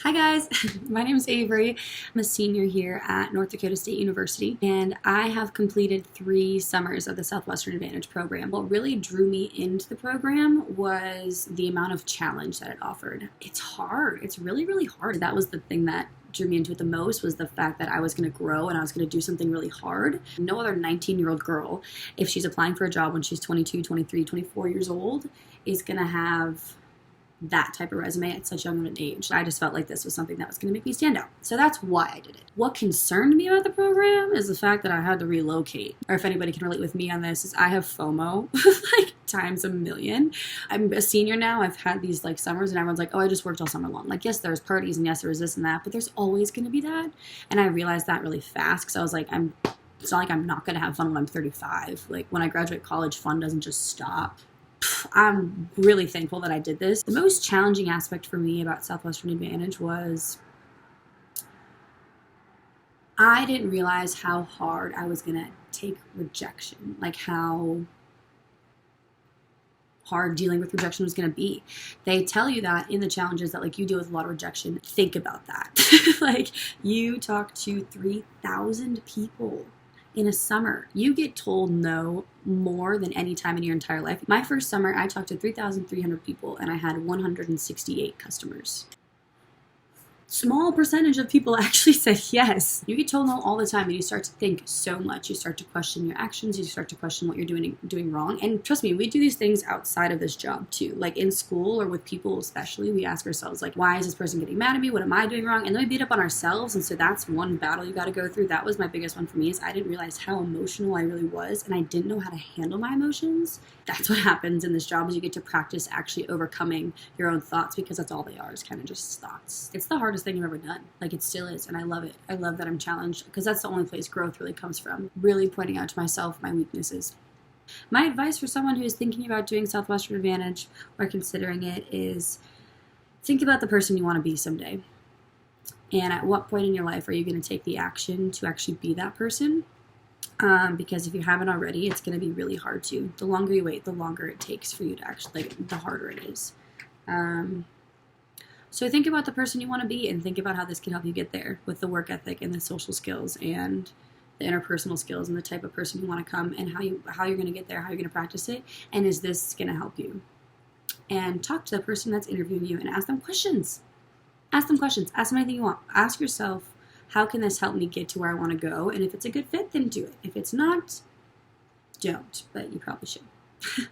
Hi guys, my name is Avery. I'm a senior here at North Dakota State University, and I have completed 3 summers of the Southwestern Advantage program. What really drew me into the program was the amount of challenge that it offered. It's hard. It's really, really hard. That was the thing that drew me into it the most, was the fact that I was going to grow and I was going to do something really hard. No other 19-year-old girl, if she's applying for a job when she's 22, 23, 24 years old, is going to have that type of resume at such young an age. I just felt like this was something that was going to make me stand out. So that's why I did it. What concerned me about the program is the fact that I had to relocate. Or if anybody can relate with me on this, is I have FOMO like times a million. I'm a senior now. I've had these like summers and everyone's like, oh, I just worked all summer long. Like, yes, there's parties and yes, there was this and that, but there's always going to be that. And I realized that really fast because I was like, it's not like I'm not going to have fun when I'm 35. Like when I graduate college, fun doesn't just stop. I'm really thankful that I did this. The most challenging aspect for me about Southwestern Advantage was I didn't realize how hard I was going to take rejection, like how hard dealing with rejection was going to be. They tell you that in the challenges that like you deal with a lot of rejection. Think about that. Like you talk to 3,000 people in a summer. You get told no more than any time in your entire life. My first summer, I talked to 3,300 people and I had 168 customers. Small percentage of people actually said yes. You get told no all the time and you start to think so much. You start to question your actions. You start to question what you're doing wrong. And trust me, we do these things outside of this job too. Like in school or with people especially, we ask ourselves like, why is this person getting mad at me? What am I doing wrong? And then we beat up on ourselves. And so that's one battle you got to go through. That was my biggest one for me, is I didn't realize how emotional I really was and I didn't know how to handle my emotions. That's what happens in this job, is you get to practice actually overcoming your own thoughts, because that's all they are, is kind of just thoughts. It's the hardest thing I've ever done. Like it still is, and I love it. I love that I'm challenged, because that's the only place growth really comes from. Really pointing out to myself my weaknesses. My advice for someone who is thinking about doing Southwestern Advantage or considering it is think about the person you want to be someday. And at what point in your life are you going to take the action to actually be that person? Because if you haven't already, it's going to be really hard to. The longer you wait, the longer it takes for you to actually, like, the harder it is. So think about the person you want to be and think about how this can help you get there with the work ethic and the social skills and the interpersonal skills and the type of person you want to come, and how you're going to get there, how you're going to practice it, and is this going to help you? And talk to the person that's interviewing you and ask them questions. Ask them questions. Ask them anything you want. Ask yourself, how can this help me get to where I want to go? And if it's a good fit, then do it. If it's not, don't. But you probably should.